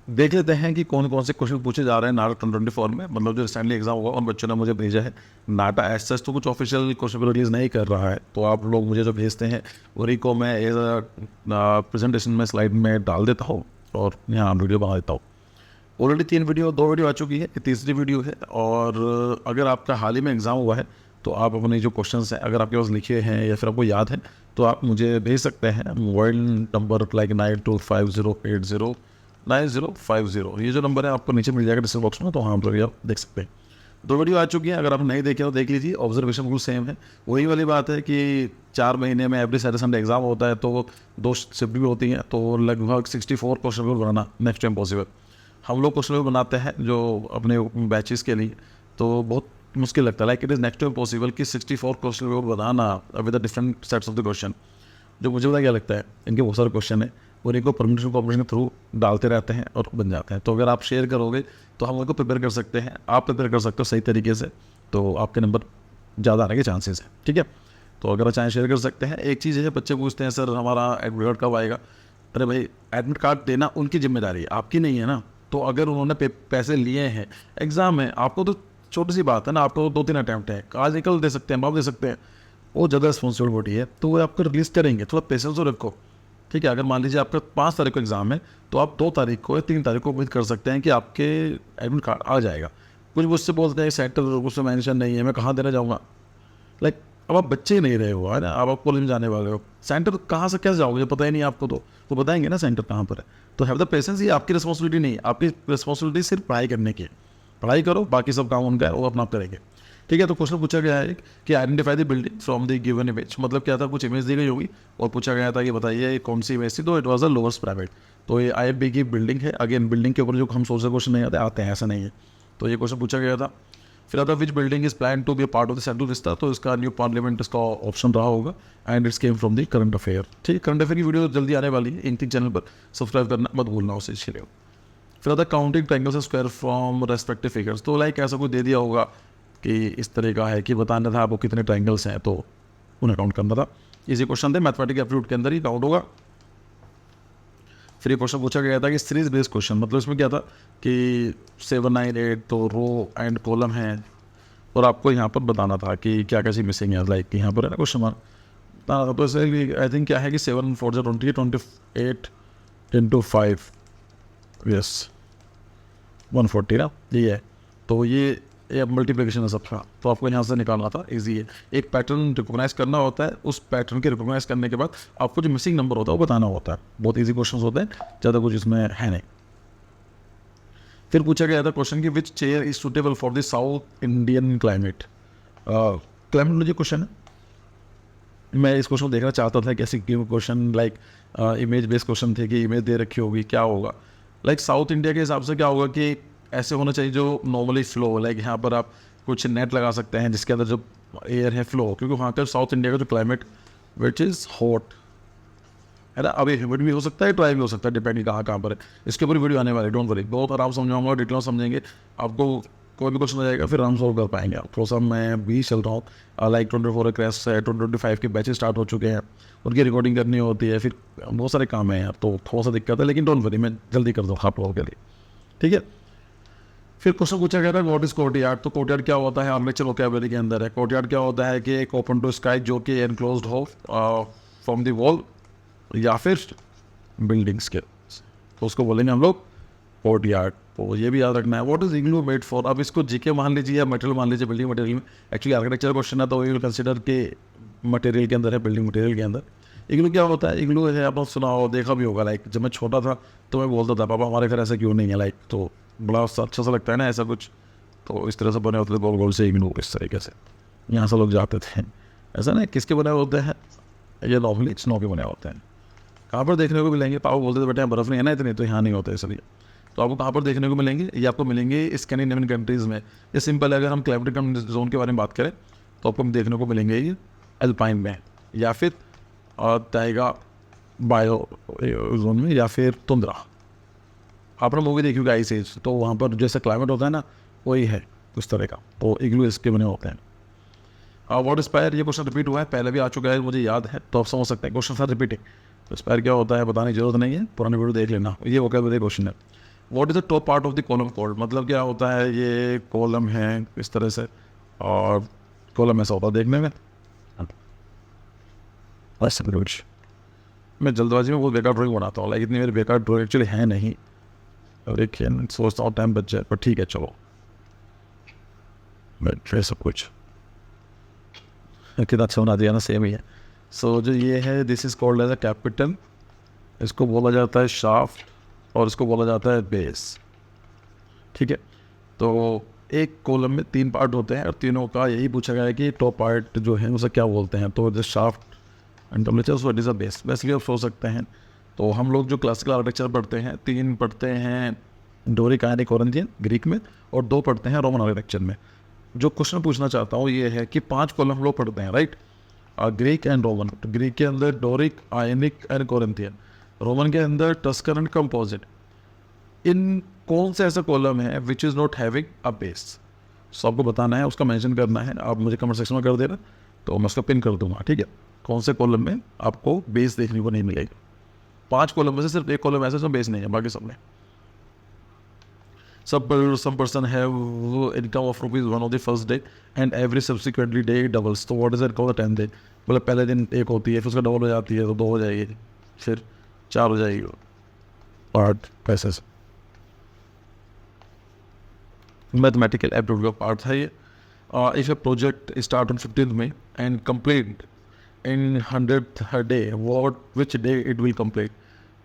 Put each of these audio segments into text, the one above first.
देख लेते हैं कि कौन कौन से क्वेश्चन पूछे जा रहे हैं नाटा 2024 में, मतलब जो रिसेंटली एग्जाम हुआ उन बच्चों ने मुझे भेजा है। नाटा एज सच तो कुछ ऑफिशियल क्वेश्चन पेपर रिलीज नहीं कर रहा है, तो आप लोग मुझे जो भेजते हैं उन्हीं को मैं एज अ प्रेजेंटेशन में स्लाइड में डाल देता हूँ और यहाँ वीडियो बना देता हूँ। ऑलरेडी 2 वीडियो आ चुकी है, ये तीसरी वीडियो है। और अगर आपका हाल ही में एग्ज़ाम हुआ है तो आप अपने जो क्वेश्चंस हैं अगर आपके पास लिखे हैं या फिर आपको याद है तो आप मुझे भेज सकते हैं। मोबाइल नंबर लाइक 9250809050, ये जो नंबर है आपको नीचे मिल जाएगा डिस्क्रिप्शन बॉक्स में, तो वहाँ पर आप देख सकते हैं। 2 वीडियो आ चुकी है, अगर आप नहीं देखे तो देख लीजिए। ऑब्जर्वेशन बिल्कुल सेम है, वही वाली बात है कि 4 महीने में एवरी सैटरडे संडे एग्जाम होता है, तो 2 शिफ्ट भी होती हैं, तो लगभग 64 क्वेश्चन पेपर बनाना नेक्स्ट टाइम पॉसिबल। हम लोग क्वेश्चन पेपर बनाते हैं जो अपने बैचेस के लिए, तो बहुत मुश्किल लगता है। Like it is next time possible कि 64 question paper banana with the different sets of the question. जो मुझे पता क्या लगता है, इनके बहुत सारे क्वेश्चन है और इनको परमिशन कॉम्पिटिशन के थ्रू डालते रहते हैं और बन जाते हैं। तो अगर आप शेयर करोगे तो हम उनको प्रिपेयर कर सकते हैं, आप प्रिपेयर कर सकते हो सही तरीके से, तो आपके नंबर ज़्यादा आने के चांसेस हैं। ठीक है, तो अगर चाहें शेयर कर सकते हैं। एक चीज़ है, बच्चे पूछते हैं सर हमारा एडमिट कार्ड कब आएगा। अरे भाई, एडमिट कार्ड देना उनकी जिम्मेदारी है, आपकी नहीं है ना। तो अगर उन्होंने पैसे लिए हैं, एग्ज़ाम है, आपको तो छोटी सी बात है ना, आपको 2-3 अटैम्प्ट है, आज निकल दे सकते हैं, आप दे सकते हैं, वो ज़्यादा रिस्पॉन्सिबिलिटी है, तो वो आपको रिलीज़ करेंगे। थोड़ा पेशेंस तो रखो। ठीक है, अगर मान लीजिए आपका 5 तारीख को एग्ज़ाम है तो आप 2 तारीख को या 3 तारीख को उम्मीद कर सकते हैं कि आपके एडमिट कार्ड आ जाएगा। कुछ मुझसे बोलते हैं सेंटर उसमें मेंशन नहीं है, मैं कहाँ देने जाऊँगा। लाइक अब आप बच्चे ही नहीं रहे हो, है ना, अब आप कॉलेज में जाने वाले हो, सेंटर कहाँ से कैसे जाओगे, पता ही नहीं आपको, तो बताएंगे ना सेंटर कहाँ पर है। तो हैव द पेशेंस, ये आपकी रिस्पॉन्सिबिलिटी नहीं है, आपकी रिस्पॉन्सिबिलिटी सिर्फ पढ़ाई करने की है। पढ़ाई करो, बाकी सब काम उनका है, वो अपना आप करेंगे। ठीक है, तो क्वेश्चन पूछा गया है कि identify the building from the given image. मतलब क्या था, कुछ इमेज दी गई होगी और पूछा गया था कि बताइए कौन सी इमेज थी, तो it was a lowers private. तो ये IFB की बिल्डिंग है। अगेन बिल्डिंग के ऊपर जो हम सोच क्वेश्चन नहीं आते हैं, ऐसा नहीं है। तो ये क्वेश्चन पूछा गया था। फिर आता which building is plan to be part of the central vista, तो इसका न्यू पार्लियामेंट इसका ऑप्शन रहा होगा and it's came from the current affair. ठीक है, करंट अफेयर की वीडियो जल्दी आने वाली है, इन चैनल पर सब्सक्राइब करना मत भूलना उसे, इसलिए। फिर आता counting triangles and square from respective figures. तो लाइक ऐसा कुछ दे दिया होगा कि इस तरह का है कि बताना था आपको कितने ट्रायंगल्स हैं, तो उन्हें काउंट करना था। इसी क्वेश्चन थे, मैथमेटिक्स एप्टीट्यूड के अंदर ही काउंट होगा। फिर ये क्वेश्चन पूछा गया था कि सीरीज बेस्ड क्वेश्चन, मतलब इसमें क्या था कि 7, 9, 8 तो रो एंड कॉलम है और आपको यहाँ पर बताना था कि क्या कैसी मिसिंग है। लाइक यहाँ पर है ना क्वेश्चन मार्क बताना था। तो ऐसे आई थिंक क्या है कि 7 4 20 28 into 5 यस 140 ना, ये है। तो ये मल्टीप्लिकेशन है सबका, तो आपको यहाँ से निकालना था, इजी है। एक पैटर्न रिकॉग्नाइज करना होता है, उस पैटर्न के रिकॉग्नाइज करने के बाद आपको जो मिसिंग नंबर होता है वो बताना होता है। बहुत इजी क्वेश्चन होते हैं, ज़्यादा कुछ इसमें है नहीं। फिर पूछा गया था क्वेश्चन कि which chair is suitable for the south Indian climate. Climatology question है। मैं इस क्वेश्चन को देखना चाहता था कैसे question, like image based question थे कि इमेज दे रखी होगी, क्या होगा। लाइक साउथ इंडिया के हिसाब से क्या होगा कि ऐसे होना चाहिए जो नॉर्मली फ्लो हो। लाइक यहाँ पर आप कुछ नेट लगा सकते हैं जिसके अंदर जो एयर है फ्लो, क्योंकि वहाँ का साउथ इंडिया का जो क्लाइमेट विच इज़ हॉट है ना। अब ये ह्यूमिड भी हो सकता है, ड्राई भी हो सकता है, डिपेंडिंग कहाँ पर है। इसके ऊपर वीडियो आने वाली, डोंट वरी, बहुत आराम समझाऊंगा, डिटेल समझेंगे। आपको कोई भी क्वेश्चन आ जाएगा फिर हम सॉल्व कर पाएंगे। आप थोड़ा सा मैं भी चल रहा हूँ, लाइक 24 क्रैश है, 2025 के बैचेस स्टार्ट हो चुके हैं, उनकी रिकॉर्डिंग करनी होती है, फिर बहुत सारे काम हैं यार, तो थोड़ा सा दिक्कत है, लेकिन डोंट वरी, मैं जल्दी कर दूँ आप लोगों के लिए। ठीक है, फिर क्वेश्चन पूछा गया था व्हाट इज कोर्टयार्ड। तो कोर्टयार्ड क्या होता है, आर्मेचर वोकैबुलरी के अंदर है। कोर्टयार्ड क्या होता है कि एक ओपन टू स्काई जो कि एनक्लोज्ड हो फ्रॉम द वॉल या फिर बिल्डिंग्स के, तो उसको बोलेंगे हम लोग कोर्टयार्ड। तो ये भी याद रखना है। What is igloo made for. अब इसको जीके मान लीजिए या मटेरियल मान लीजिए, बिल्डिंग मटेरियल में। एक्चुअली आर्किटेक्चर क्वेश्चन है तो ये कंसिडर के मटेरियल के अंदर है, बिल्डिंग मटेरियल के अंदर। इग्लू क्या होता है, इग्लू है आपने सुना हो, देखा भी होगा। लाइक जब मैं छोटा था तो मैं बोलता था पापा हमारे घर ऐसा क्यों नहीं है, लाइक तो बड़ा अच्छा सा लगता है ना ऐसा कुछ, तो इस तरह से बने होते थे गोल गोल से इग्लू, इस तरीके से यहाँ से लोग जाते थे। ऐसा नहीं किसके बने होते हैं, ये नॉर्मली स्नो के बने होते हैं। कहाँ पर देखने को मिलेंगे, पापा बोलते थे बेटा यहाँ बर्फ़ नहीं है ना इतनी, तो यहाँ नहीं होते इसलिए। तो आपको कहाँ पर देखने को मिलेंगे, ये आपको मिलेंगे स्कैंडिनेवियन कंट्रीज़ में। ये सिंपल है, अगर हम क्लाइमेटिक जोन के बारे में बात करें तो आपको देखने को मिलेंगे ये एल्पाइन में, या फिर टाइगा बायो जोन में, या फिर तुंद्रा। आपने मूवी देखी होगी आइस एज, तो वहाँ पर जैसा क्लाइमेट होता है ना वही है उस तरह का, तो इग्लू इसके बने होते हैं। व्हाट स्पायर, ये क्वेश्चन रिपीट हुआ है, पहले भी आ चुका है, मुझे याद है, तो आप समझ सकते हैं क्वेश्चन था रिपीटिंग। तो स्पायर क्या होता है बताने की जरूरत नहीं है, पुरानी वीडियो देख लेना, ये वोकैबुलरी क्वेश्चन है। What is the top part of the column called, मतलब क्या होता है, ये कॉलम है इस तरह से और कॉलम ऐसा होता है देखने में। मैं जल्दबाजी में बहुत बेकार ड्राइंग बनाता हूँ, लाइक इतनी मेरी बेकार ड्राइंग एक्चुअली है नहीं, और एक सोचता हूँ टाइम बच जाए, पर ठीक है चलो मैं फिर सब कुछ कितना अच्छा बना दिया ना, सेम ही है। सो जो ये है this is called as a capital, इसको बोला जाता है शाफ्ट और इसको बोला जाता है बेस, ठीक है। तो एक कॉलम में 3 पार्ट होते हैं और तीनों का यही पूछा गया है कि टॉप पार्ट जो है उसे क्या बोलते हैं, तो just shaft and temperature what is a base, basically आप सोच सकते हैं। तो हम लोग जो क्लासिकल आर्किटेक्चर पढ़ते हैं 3 पढ़ते हैं डोरिक, आयनिक, कोरिंथियन ग्रीक में, और 2 पढ़ते हैं रोमन आर्किटेक्चर में। जो क्वेश्चन पूछना चाहता हूँ ये है कि 5 कॉलम हम लोग पढ़ते हैं, राइट, ग्रीक एंड रोमन। तो ग्रीक के अंदर Doric, ionic and Corinthian, Roman के अंदर टस्कन एंड कंपोजिट। इन कौन से ऐसा कॉलम है which is not having a base, so आपको बताना है, उसका मेंशन करना है, आप मुझे कमेंट सेक्शन में कर देना तो मैं उसका पिन कर दूंगा, ठीक है। कौन से कॉलम में आपको बेस देखने को नहीं मिलेगा। 5 कॉलम में से सिर्फ एक कॉलम ऐसा बेस नहीं है, बाकी सब में। some person have income of ₹1 on the first day and every subsequently day it doubles, तो what is it called 10 day, मतलब पहले दिन 1 होती है, फिर उसका डबल हो जाती है तो 2 हो जाएगी, फिर 4 हो जाएगी, 8 पैसे से। मैथमेटिकल एप्टीट्यूड का पार्ट है ये। If A project start on 15th May and complete in 100th day, which day it will complete,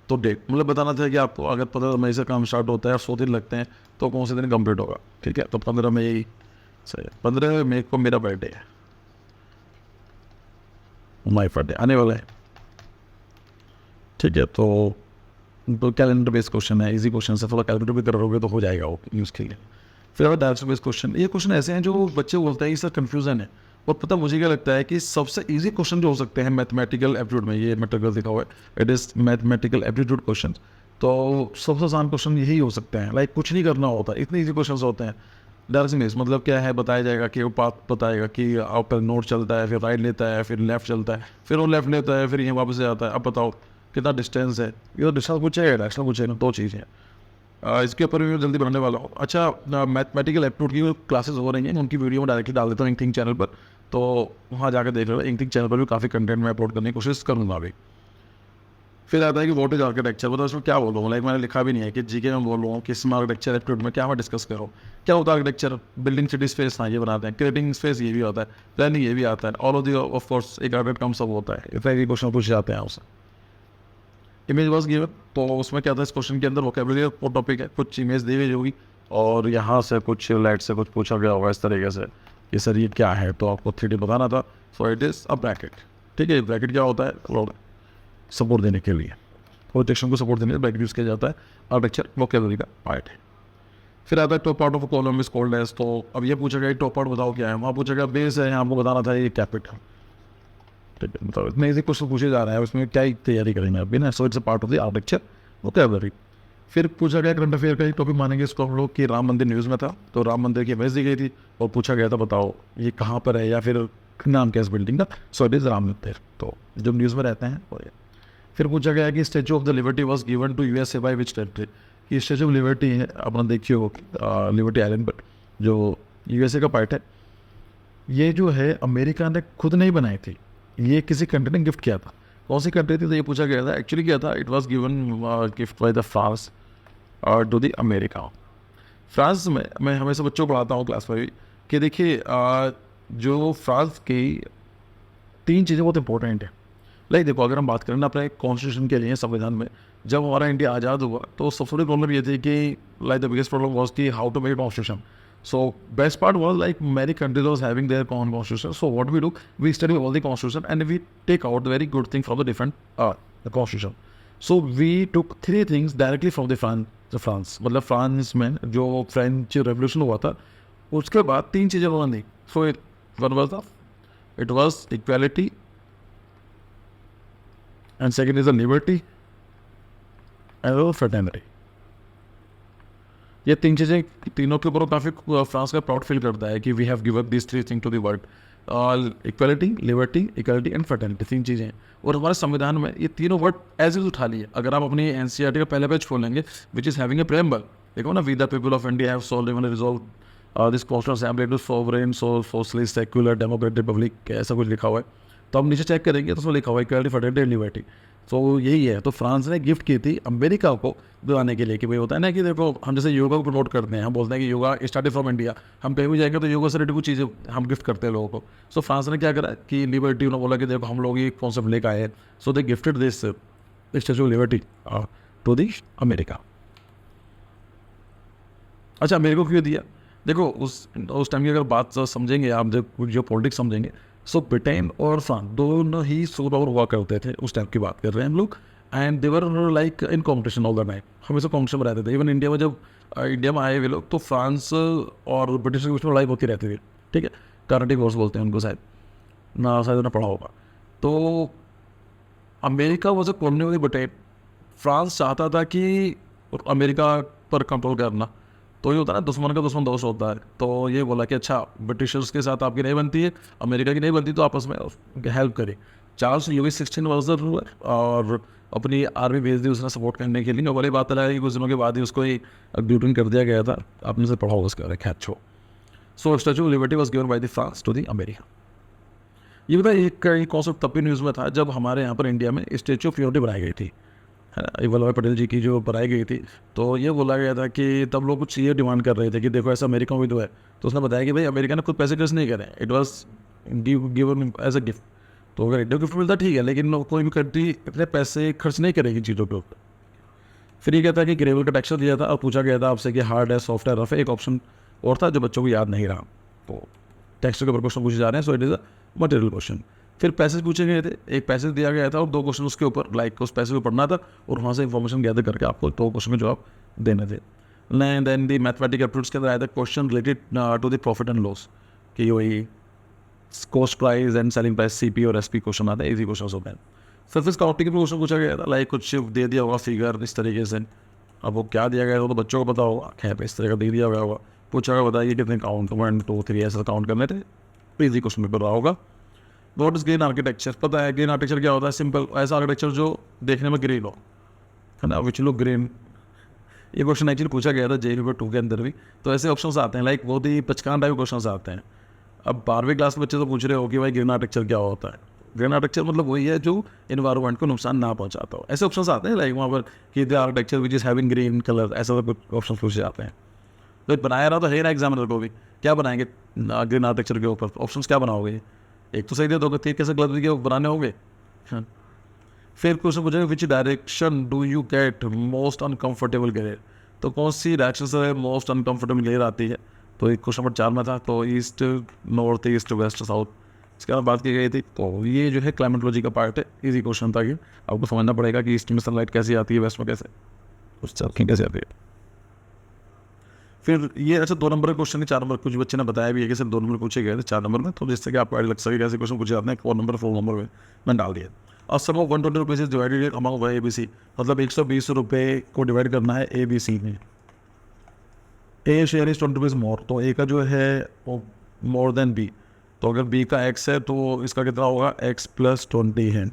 तो डेट मतलब बताना था कि आपको अगर 15 मई से काम स्टार्ट होता है और 100 दिन लगते हैं तो कौन से दिन कंप्लीट होगा, ठीक है। तो 15 मई सही है, 15 मई को मेरा बर्थडे है, माई बर्थडे आने वाला है, ठीक है। तो कैलेंडर बेस्ड क्वेश्चन है, इजी क्वेश्चन है, थोड़ा कैलकुलेट भी करोगे तो हो जाएगा वो यूज़ के लिए। फिर अब डायरेक्शन बेस्ड क्वेश्चन, ये क्वेश्चन ऐसे हैं जो बच्चे बोलते हैं, इसका कन्फ्यूजन है, और पता मुझे क्या लगता है कि सबसे इजी क्वेश्चन जो हो सकते हैं मैथमेटिकल एप्टीट्यूड में, ये मटेरियल दिखा हुआ है, it is mathematical aptitude question, तो सबसे आसान क्वेश्चन यही हो सकते हैं, लाइक कुछ नहीं करना होता, इतने इजी क्वेश्चन होते हैं। डायरेक्शन बेस्ड मतलब क्या है, बताया जाएगा कि वो पाथ बताएगा कि आपका नोट चलता है, फिर राइट लेता है, फिर लेफ्ट चलता है, फिर वो लेफ्ट लेता है, फिर यहाँ वापस से आता है, अब बताओ कितना डिस्टेंस है, ये तो डिस्टेंस पूछेगा, डायरेक्शन पूछेगा, 2 चीज़ें हैं। इसके ऊपर भी मैं जल्दी बनाने वाला हूँ। अच्छा, मैथमेटिकल एप्टीट्यूड की क्लासेस हो रही हैं, उनकी वीडियो में डायरेक्टली डाल देता हूँ इंक चैनल पर, तो वहाँ जाकर देख लो। इंक चैनल पर भी काफ़ी कंटेंट मैं अपलोड करने की कोशिश करूँगा अभी। फिर आता है कि व्हाट इज आर्किटेक्चर, मतलब उसमें क्या बोल रहा हूँ, लाइक मैंने लिखा भी नहीं है कि जीके में बोल रहा हूँ कि इसमें आर्किटेक्चर एप्टीट्यूड में क्या मैं डिस्कस करूँ, क्या होता है आर्किटेक्चर, बिल्डिंग सिटी स्पेस ना ये बनाते हैं, क्रिएटिंग स्पेस ये भी होता है, प्लानिंग ये भी आता है, all of the of course एक आर्किटेक्ट कम सब होता है, इतना ही क्वेश्चन पूछे जाते हैं उससे। इमेज वाज गिवन, तो उसमें क्या था, इस क्वेश्चन के अंदर वोकैबुलरी का टॉपिक है, कुछ इमेज दी हुई होगी और यहाँ से कुछ लाइट से कुछ पूछा गया होगा इस तरीके से कि सर ये क्या है, तो आपको 3D बताना था। So it is a bracket, ठीक है। ब्रैकेट क्या होता है, सपोर्ट देने के लिए, प्रोजेक्शन को सपोर्ट देने के लिए ब्रैकेट यूज़ किया जाता है, आर्किटेक्चर वोकैबुलरी का पार्ट है। फिर आता है top part of column is called as, तो अब ये पूछा गया टॉप पार्ट बताओ क्या है, वहाँ पूछा गया बेस है, आपको बताना था ये कैपिटल, ठीक है। मतलब इतने इजी क्वेश्चन पूछे जा रहे हैं, उसमें क्या ही तैयारी करेंगे अभी ना। So it's a part of the architecture vocabulary. फिर पूछा गया करंट अफेयर का एक टॉपिक मानेंगे इसको हम लोग कि राम मंदिर न्यूज़ में था, तो राम मंदिर की इमेज दी गई थी और पूछा गया था बताओ ये कहाँ पर है या फिर नाम क्या इस बिल्डिंग का, सो इट इज़ राम मंदिर, तो जो न्यूज़ में रहते हैं वो ये। फिर पूछा गया कि statue of the liberty was given to USA by which country, कि स्टैचू ऑफ लिबर्टी है अपना देखिए हो लिबर्टी आइलैंड पर जो USA का पार्ट है, ये जो है अमेरिका ने खुद नहीं बनाई थी, ये किसी कंट्री ने गिफ्ट किया था। कौन सी कंट्री थी तो ये पूछा गया था, एक्चुअली क्या था, it was given gift by the France to the America. France में मैं हमेशा बच्चों को पढ़ाता हूँ क्लास में भी कि देखिए जो फ्रांस की 3 चीज़ें बहुत इंपॉर्टेंट है। लाइक देखो अगर हम बात करें ना अपने कॉन्स्टिट्यूशन के लिए, संविधान में जब हमारा इंडिया आज़ाद हुआ तो सबसे बड़ी प्रॉब्लम ये थी कि like the biggest problem was की how to make constitution. So best part was like many countries was having their own constitution. So what we do, we study all the constitution and we take out the very good thing from the different the constitution. So we took 3 things directly from the France. मतलब France में जो French revolution हुआ था उसके बाद 3 चीज़ें उन्होंने दी। So it was equality and second is the liberty and fraternity। ये 3 चीज़ें, तीनों के ऊपर काफ़ी फ्रांस का प्राउड फील करता है कि we have given this 3 thing to the world. Equality, liberty, equality and fraternity, 3 चीज़ें हैं। और हमारे संविधान में ये तीनों वर्ड एज इज उठा लिए। अगर आप अपनी एनसीईआरटी का पहला पेज खोलेंगे, which is having a preamble, देखो ना, we the people of India have sold resolve this constitution assembly to sovereign socialist secular democratic republic, ऐसा कुछ लिखा हुआ है। तो हम नीचे चेक करेंगे तो उसमें लिखा हुआ है इक्वलिटी, फ्रेटर्निटी एंड लिबर्टी। तो यही है। तो फ्रांस ने गिफ्ट की थी अमेरिका को दिलाने के लिए कि भाई होता है ना कि देखो, हम जैसे योगा को प्रमोट करते हैं, हम बोलते हैं कि योगा स्टार्टेड फ्रॉम इंडिया, हम कहीं भी जाएंगे तो योगा से रिलेटेड कुछ चीज़ें हम गिफ्ट करते हैं लोगों को। सो फ्रांस ने क्या करा कि लिबर्टी, उन्होंने बोला कि देखो हम लोग ये कॉन्सेप्ट लेकर आए हैं। So they gifted this statue of liberty to the America. अच्छा, अमेरिका को क्यों दिया? देखो उस टाइम की अगर बात समझेंगे आप, जब जो पॉलिटिक्स समझेंगे, सो ब्रिटेन और फ्रांस दोनों ही सुपर पावर हुआ करते थे उस टाइम की बात कर रहे हैं हम लोग। And they were like in competition all the time, हमेशा कॉम्पिटिशन में रहते थे। इवन इंडिया में जब इंडिया में आए हुए लोग, तो फ्रांस और ब्रिटिश के बीच में लड़ाई होती रहती थी। ठीक है, करंट वॉर्स बोलते हैं उनको, शायद उन्होंने पढ़ा होगा। तो America was a colony of the Britain. France चाहता था कि अमेरिका पर कंट्रोल करना। तो ये होता है ना, दुश्मन का दुश्मन दोस्त होता है। तो ये बोला कि अच्छा, ब्रिटिशर्स के साथ आपकी नहीं बनती है, अमेरिका की नहीं बनती, तो आपस में हेल्प करें। चार्ल्स ल्यूइस 16 वर्षर हुआ और अपनी आर्मी भेज दी उसने सपोर्ट करने के लिए। और बड़ी बात लगा कि कुछ दिनों के बाद ही उसको ही ग्लूटन कर दिया गया था। आपने से पढ़ा होगा उसके बारे में, छो। So statue of liberty was given by the France to the America. ये बता, एक कॉन्सेप्ट तब भी न्यूज़ में था जब हमारे यहाँ पर इंडिया में स्टैचू ऑफ यूनिटी बनाई गई थी, है ना, वल्लभ भाई पटेल जी की जो बनाई गई थी। तो ये बोला गया था कि तब लोग कुछ ये डिमांड कर रहे थे कि देखो ऐसा अमेरिका में भी तो है। तो उसने बताया कि भाई अमेरिका ने खुद पैसे खर्च नहीं करे, it was given as a gift. तो अगर इंडिया गिफ्ट मिलता ठीक है, लेकिन कोई भी कंट्री इतने पैसे खर्च नहीं करेगी चीज़ों के ऊपर। फिर ये कहता है कि ग्रेवल का टेक्सचर दिया था और पूछा गया था आपसे कि हार्ड है, सॉफ्ट है, रफ है। एक ऑप्शन और था जो बच्चों को याद नहीं रहा। तो टेक्सचर के ऊपर क्वेश्चन पूछे जा रहे हैं, so it is a material question. फिर पैसेज पूछे गए थे, एक पैसेज दिया गया था और 2 क्वेश्चन उसके ऊपर, लाइक उस पैसेज को पढ़ना था और वहाँ से इंफॉर्मेशन गैदर करके आपको 2 क्वेश्चन के जवाब देने थे। देन दी मैथमेटिकल एप्टीट्यूड्स के अंदर आया था question related to the profit and loss, कि वही cost price and selling price, CP और एसपी क्वेश्चन आता है, इजी क्वेश्चन होते हैं। सरफेस काउंटिंग के क्वेश्चन पूछा गया था, लाइक कुछ दे दिया होगा फिगर इस तरीके से। अब वो क्या दिया गया था तो बच्चों को पता होगा, खैर इस तरह का दे दिया गया होगा। पूछा गया बताइए कितने काउंट, 1 2 3 ऐसा काउंट करने थे, इजी क्वेश्चन पेपर रहा होगा। वॉट इज ग्रीन आर्किटेक्चर, पता है ग्रीन आर्किटेक्चर क्या होता है? सिंपल ऐसा आर्किटेक्चर जो देखने में ग्रीन हो, है ना, विच लुक ग्रीन। ये क्वेश्चन एक्चुअली पूछा गया था जेई पेपर 2 के अंदर भी। तो ऐसे ऑप्शंस आते हैं, लाइक बहुत ही पचकान टाइप क्वेश्चन आते हैं। अब 12वीं क्लास के बच्चे तो पूछ रहे हो कि भाई ग्रीन आर्किटेक्चर क्या होता है। ग्रीन आर्किटेक्चर मतलब वही है जो इन्वायरमेंट को नुकसान ना पहुंचाता हो। ऐसे ऑप्शंस आते हैं लाइक वहाँ पर कि the architecture which is having green colour, ऐसा सब ऑप्शन पूछे जाते हैं। तो बनाया रहा तो है ना एग्जामिनर को भी, क्या बनाएंगे ग्रीन आर्किटेक्चर के ऊपर, ऑप्शंस क्या बनाओगे? एक तो सही दे दोगे, 3 कैसे गलत के बनाने होंगे। फिर क्वेश्चन पूछेगा which direction do you get most uncomfortable glare, तो कौन सी डायरेक्शन से मोस्ट अनकंफर्टेबल ग्लेयर आती है? तो एक क्वेश्चन नंबर 4 में था, तो east, north, east, west, south, इसके बाद बात की गई थी। तो ये जो है क्लाइमेटोलॉजी का पार्ट है, इजी क्वेश्चन था कि आपको समझना पड़ेगा कि ईस्ट में सनलाइट कैसी आती है, वेस्ट में कैसे, उस चार्किंग कैसे आती है। फिर ये अच्छा 2 नंबर का क्वेश्चन है, 4 नंबर कुछ बच्चे ने बताया भी है कि सिर्फ 2 नंबर पूछे गए थे 4 नंबर में, तो जिससे कि आपको आइडिया लग सके कैसे क्वेश्चन पूछे जाते हैं। 4 नंबर 4 नंबर में मैंने डाल दिया। और sum of 120 rupees divided amount by ABC, मतलब 120 रुपये को डिवाइड करना है ABC में। ए शेयर इज 20 रुपीज़ मोर, तो ए का जो है वो मोर देन बी। तो अगर बी का x है तो इसका कितना होगा, x + 20 है,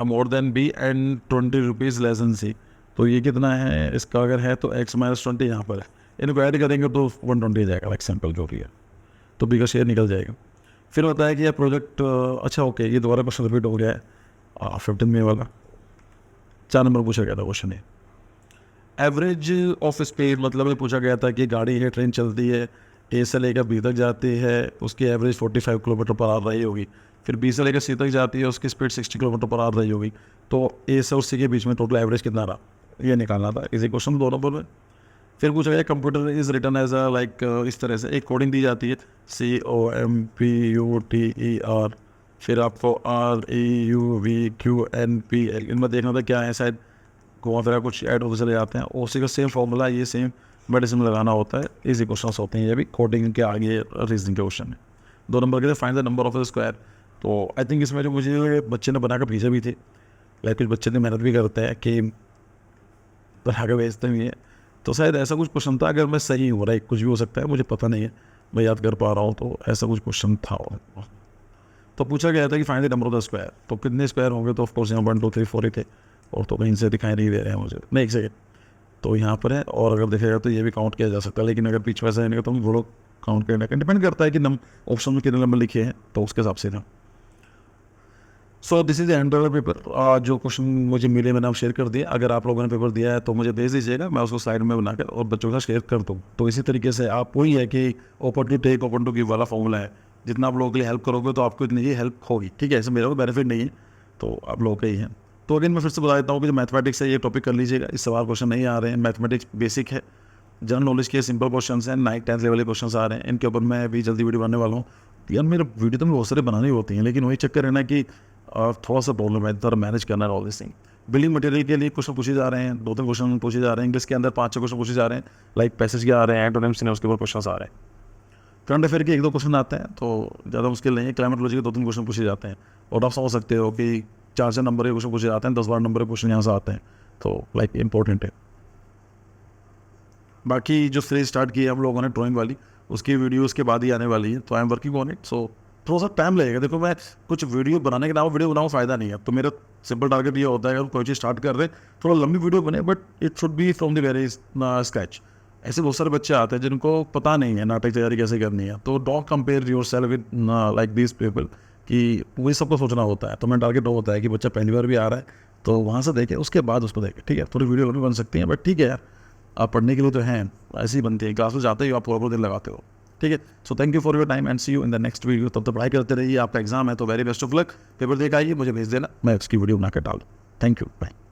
more than B and 20 rupees less than C. तो ये कितना है, इसका अगर है तो x - 20 यहाँ पर है, इनको ऐड करेंगे तो 120 जाएगा, लाइक सिंपल जो भी है। तो बी का शेयर निकल जाएगा। फिर बताया कि यह प्रोजेक्ट, अच्छा ओके, ये दोबारा क्वेश्चन रिपीट हो गया है 15 में वाला, 4 नंबर पूछा गया था क्वेश्चन है। एवरेज ऑफ स्पीड, मतलब ये पूछा गया था कि गाड़ी है, ट्रेन चलती है, ए से लेकर बी तक जाती है, उसकी एवरेज 45 किलोमीटर पर आवर रही होगी। फिर बी से लेकर सी तक जाती है, उसकी स्पीड 60 किलोमीटर पर आवर रही होगी। तो ए से और सी के बीच में टोटल एवरेज कितना रहा, ये निकालना था। इसी क्वेश्चन 2 नंबर में। फिर पूछा गया computer is written as a, like इस तरह से एक कोडिंग दी जाती है, COMPUTER, फिर आपको REUVQNPL, इनमें देखना था क्या है, शायद घुमा फिरा कुछ ऐड होते चले जाते हैं। उसी का सेम फॉर्मूला ये सेम मेडिसिन में लगाना होता है। इजी क्वेश्चन होते हैं ये भी, कोडिंग के आगे रीजनिंग के क्वेश्चन है। 2 नंबर के थे find the number of the square. तो आई थिंक इसमें जो मुझे बच्चे ने बना कर भेजा भी थे, लाइक कुछ बच्चे ने मेहनत भी करते हैं कि बना कर भेजते भी हैं। तो शायद ऐसा कुछ क्वेश्चन था, अगर मैं सही हूँ, राइट, कुछ भी हो सकता है, मुझे पता नहीं है, मैं याद कर पा रहा हूँ, तो ऐसा कुछ क्वेश्चन था। तो पूछा गया था कि find the number of the square, तो कितने स्क्वायर होंगे, तो ऑफकोर्स यहाँ 1 2 3 4 ही थे, और तो कहीं से दिखाई नहीं दे रहे हैं मुझे, नहीं एक सेकेंड, तो यहाँ पर है। और अगर देखेगा तो ये भी काउंट किया जा सकता है, लेकिन अगर बीच में ऐसा नहीं तो हम वो लोग काउंट करने का डिपेंड करता है कि ऑप्शन में कितने नंबर लिखे हैं, तो उसके हिसाब से ना। So this is the end of paper. जो क्वेश्चन मुझे मिले मैंने आप शेयर कर दिया। अगर आप लोगों ने पेपर दिया है तो मुझे भेज दीजिएगा, मैं उसको स्लाइड में बनाकर और बच्चों के साथ शेयर कर दूँ। तो इसी तरीके से आप वही है कि open to take open to give वाला फॉर्मूला है, जितना आप लोगों के लिए हेल्प करोगे तो आपको इतनी ही हेल्प होगी, ठीक है। ऐसे मेरा कोई बेनिफिट नहीं है, तो आप लोगों का ही है। तो अगेन मैं फिर से बता देता हूँ कि जो मैथमेटिक्स है ये टॉपिक कर लीजिएगा, इस सवाल क्वेश्चन नहीं आ रहे हैं, मैथमेटिक्स बेसिक है, जनरल नॉलेज के सिंपल क्वेश्चन हैं, 9th 10th लेवल के क्वेश्चन आ रहे हैं, इनके ऊपर मैं अभी जल्दी वीडियो बनाने वाला हूँ। यार मेरे वीडियो तो बहुत सारे बनानी होती हैं, लेकिन वही चक्कर है ना कि थोड़ा सा प्रॉब्लम है, थोड़ा मैनेज करना है all this thing. Building material के लिए क्वेश्चन पूछे जा रहे हैं, 2-3 क्वेश्चन पूछे जा रहे हैं, इंग्लिश के अंदर 5-6 क्वेश्चन पूछे जा रहे हैं, लाइक पैसेज के आ रहे हैं, एंटोनिम्स ने उसके ऊपर क्वेश्चन आ रहे हैं, करंट अफेयर के 1-2 क्वेश्चन आते हैं, तो ज़्यादा मुश्किल नहीं है। क्लाइमेटोलॉजी के 2-3 क्वेश्चन पूछे जाते हैं, और आप समझ सकते हो कि 4-4 नंबर के क्वेश्चन पूछे जाते हैं, 10-12 नंबर के क्वेश्चन यहाँ से आते हैं, तो लाइक इंपॉर्टेंट है। बाकी जो सीरीज स्टार्ट की है हम लोगों ने ड्राइंग वाली, उसकी वीडियो उसके बाद ही आने वाली है, तो I am working on it. So थोड़ा सा टाइम लगेगा। देखो मैं कुछ वीडियो बनाने के नाम वीडियो बनाऊँ फ़ायदा नहीं है, तो मेरा सिंपल टारगेट ये होता है अगर कोई चीज़ स्टार्ट कर रहे थोड़ा लंबी वीडियो बने, but it should be from the very sketch. ऐसे बहुत सारे बच्चे आते हैं जिनको पता नहीं है नाटक तैयारी कैसे करनी है, तो don't compare your self with like this people, कि वही सबको सोचना होता है। तो मेरा टारगेट वो होता है कि बच्चा पहली बार भी आ रहा है तो वहाँ से देखे, उसके बाद उसको देखे, ठीक है। थोड़ी वीडियो लंबी बन सकती है, बट ठीक है यार, आप पढ़ने के लिए तो हैं, ऐसी बनती है, क्लास में जाते हो आप पूरा दिन लगाते हो, ठीक है। So thank you for your time and see you in the next video. तब तक पढ़ाई करते रहिए, आपका एग्जाम है तो very best of luck, paper देकर आइए, मुझे भेज देना, मैं उसकी वीडियो बना कर डाल दूँ। Thank you, bye.